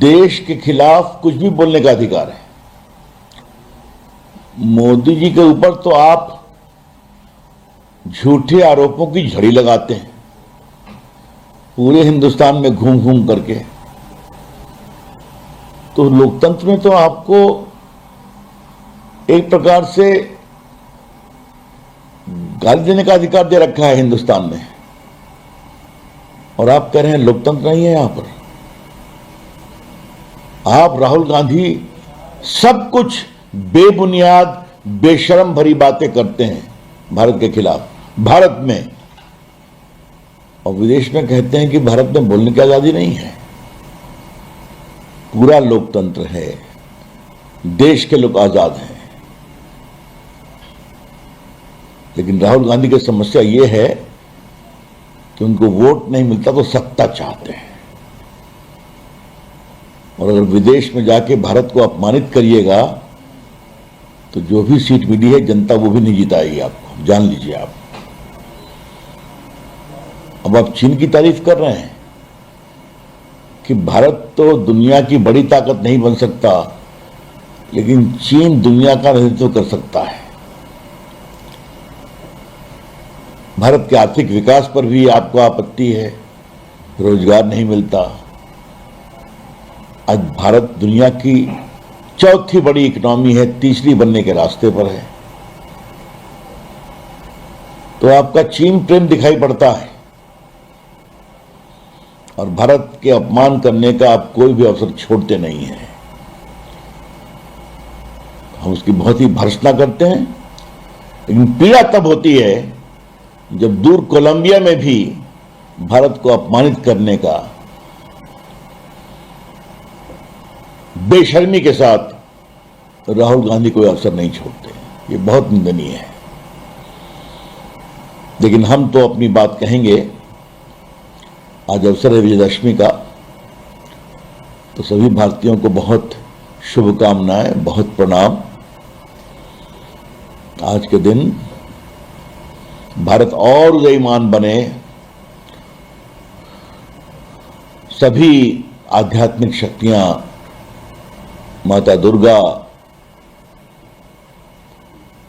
देश के खिलाफ कुछ भी बोलने का अधिकार है। मोदी जी के ऊपर तो आप झूठे आरोपों की झड़ी लगाते हैं पूरे हिंदुस्तान में घूम घूम करके। तो लोकतंत्र में तो आपको एक प्रकार से गाली देने का अधिकार दे रखा है हिंदुस्तान में, और आप कह रहे हैं लोकतंत्र नहीं है। यहां पर आप राहुल गांधी सब कुछ बेबुनियाद बेशर्म भरी बातें करते हैं भारत के खिलाफ, भारत में, और विदेश में कहते हैं कि भारत में बोलने की आजादी नहीं है। पूरा लोकतंत्र है, देश के लोग आजाद हैं। लेकिन राहुल गांधी की समस्या यह है कि उनको वोट नहीं मिलता तो सत्ता चाहते हैं, और अगर विदेश में जाके भारत को अपमानित करिएगा तो जो भी सीट मिली है जनता वो भी नहीं जिताएगी आपको, जान लीजिए आप। अब आप चीन की तारीफ कर रहे हैं कि भारत तो दुनिया की बड़ी ताकत नहीं बन सकता, लेकिन चीन दुनिया का नेतृत्व कर सकता है। भारत के आर्थिक विकास पर भी आपको आपत्ति है, रोजगार नहीं मिलता। आज भारत दुनिया की चौथी बड़ी इकोनॉमी है, तीसरी बनने के रास्ते पर है। तो आपका चीन प्रेम दिखाई पड़ता है, और भारत के अपमान करने का आप कोई भी अवसर छोड़ते नहीं हैं। हम उसकी बहुत ही भर्त्सना करते हैं, लेकिन पीड़ा तब होती है जब दूर कोलंबिया में भी भारत को अपमानित करने का बेशर्मी के साथ राहुल गांधी कोई अवसर नहीं छोड़ते। ये बहुत निंदनीय है। लेकिन हम तो अपनी बात कहेंगे। आज अवसर है विजयदशमी का, तो सभी भारतीयों को बहुत शुभकामनाएं, बहुत प्रणाम। आज के दिन भारत और उदयमान बने, सभी आध्यात्मिक शक्तियां, माता दुर्गा,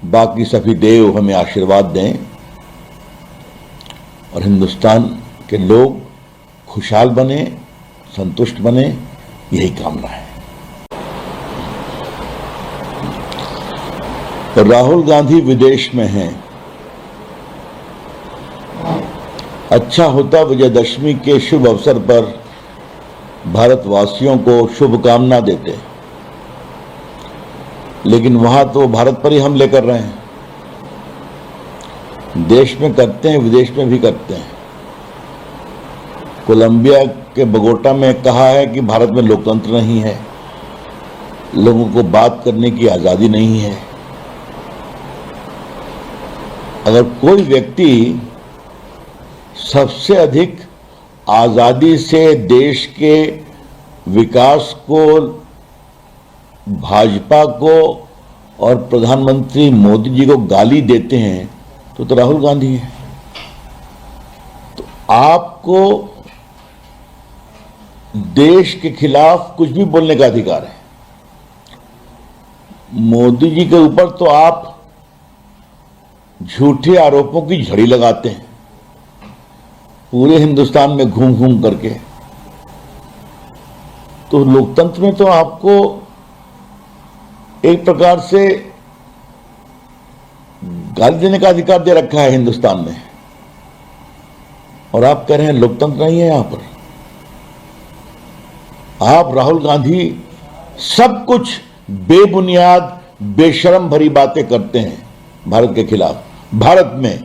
बाकी सभी देव हमें आशीर्वाद दें, और हिंदुस्तान के लोग खुशहाल बने, संतुष्ट बने, यही कामना है। राहुल गांधी विदेश में हैं। अच्छा होता विजयदशमी के शुभ अवसर पर भारतवासियों को शुभकामना देते, लेकिन वहां तो भारत पर ही हमले कर रहे हैं। देश में करते हैं, विदेश में भी करते हैं। कोलंबिया के बगोटा में कहा है कि भारत में लोकतंत्र नहीं है, लोगों को बात करने की आजादी नहीं है। अगर कोई व्यक्ति सबसे अधिक आजादी से देश के विकास को, भाजपा को और प्रधानमंत्री मोदी जी को गाली देते हैं तो राहुल गांधी है। तो आपको देश के खिलाफ कुछ भी बोलने का अधिकार है। मोदी जी के ऊपर तो आप झूठे आरोपों की झड़ी लगाते हैं पूरे हिंदुस्तान में घूम घूम करके। तो लोकतंत्र में तो आपको एक प्रकार से गाली देने का अधिकार दे रखा है हिंदुस्तान में, और आप कह रहे हैं लोकतंत्र नहीं है। यहां पर आप राहुल गांधी सब कुछ बेबुनियाद बेशर्म भरी बातें करते हैं भारत के खिलाफ, भारत में,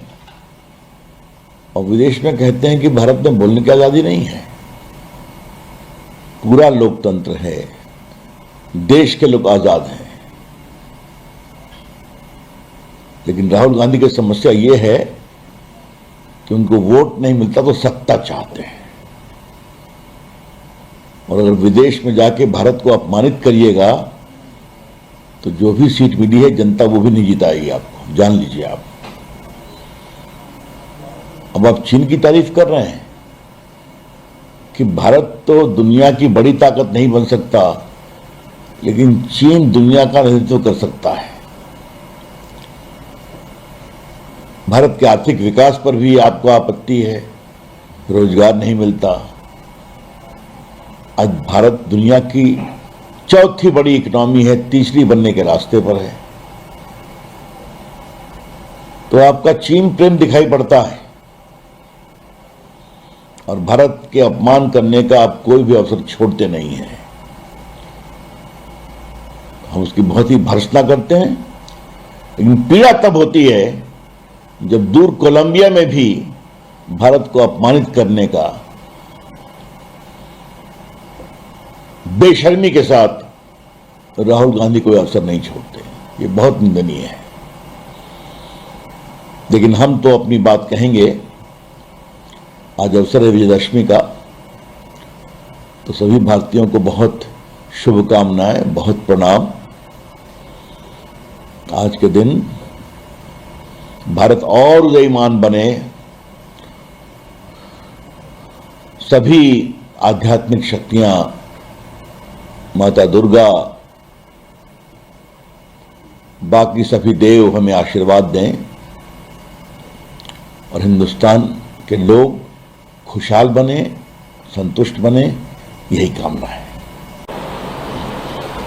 और विदेश में कहते हैं कि भारत में बोलने की आजादी नहीं है। पूरा लोकतंत्र है, देश के लोग आजाद हैं। लेकिन राहुल गांधी की समस्या यह है कि उनको वोट नहीं मिलता तो सत्ता चाहते हैं, और अगर विदेश में जाके भारत को अपमानित करिएगा तो जो भी सीट मिली है जनता वो भी नहीं जिताएगी आपको, जान लीजिए आप। अब आप चीन की तारीफ कर रहे हैं कि भारत तो दुनिया की बड़ी ताकत नहीं बन सकता, लेकिन चीन दुनिया का नेतृत्व कर सकता है। भारत के आर्थिक विकास पर भी आपको आपत्ति है, रोजगार नहीं मिलता। आज भारत दुनिया की चौथी बड़ी इकोनॉमी है, तीसरी बनने के रास्ते पर है। तो आपका चीन प्रेम दिखाई पड़ता है और भारत के अपमान करने का आप कोई भी अवसर छोड़ते नहीं हैं। हम उसकी बहुत ही भर्त्सना करते हैं, लेकिन पीड़ा तब होती है जब दूर कोलंबिया में भी भारत को अपमानित करने का बेशर्मी के साथ राहुल गांधी कोई अवसर नहीं छोड़ते। ये बहुत निंदनीय है। लेकिन हम तो अपनी बात कहेंगे। आज अवसर है विजयदशमी का, तो सभी भारतीयों को बहुत शुभकामनाएं, बहुत प्रणाम। आज के दिन भारत और उदयमान बने, सभी आध्यात्मिक शक्तियां, माता दुर्गा, बाकी सभी देव हमें आशीर्वाद दें और हिंदुस्तान के लोग खुशहाल बने, संतुष्ट बने, यही कामना है।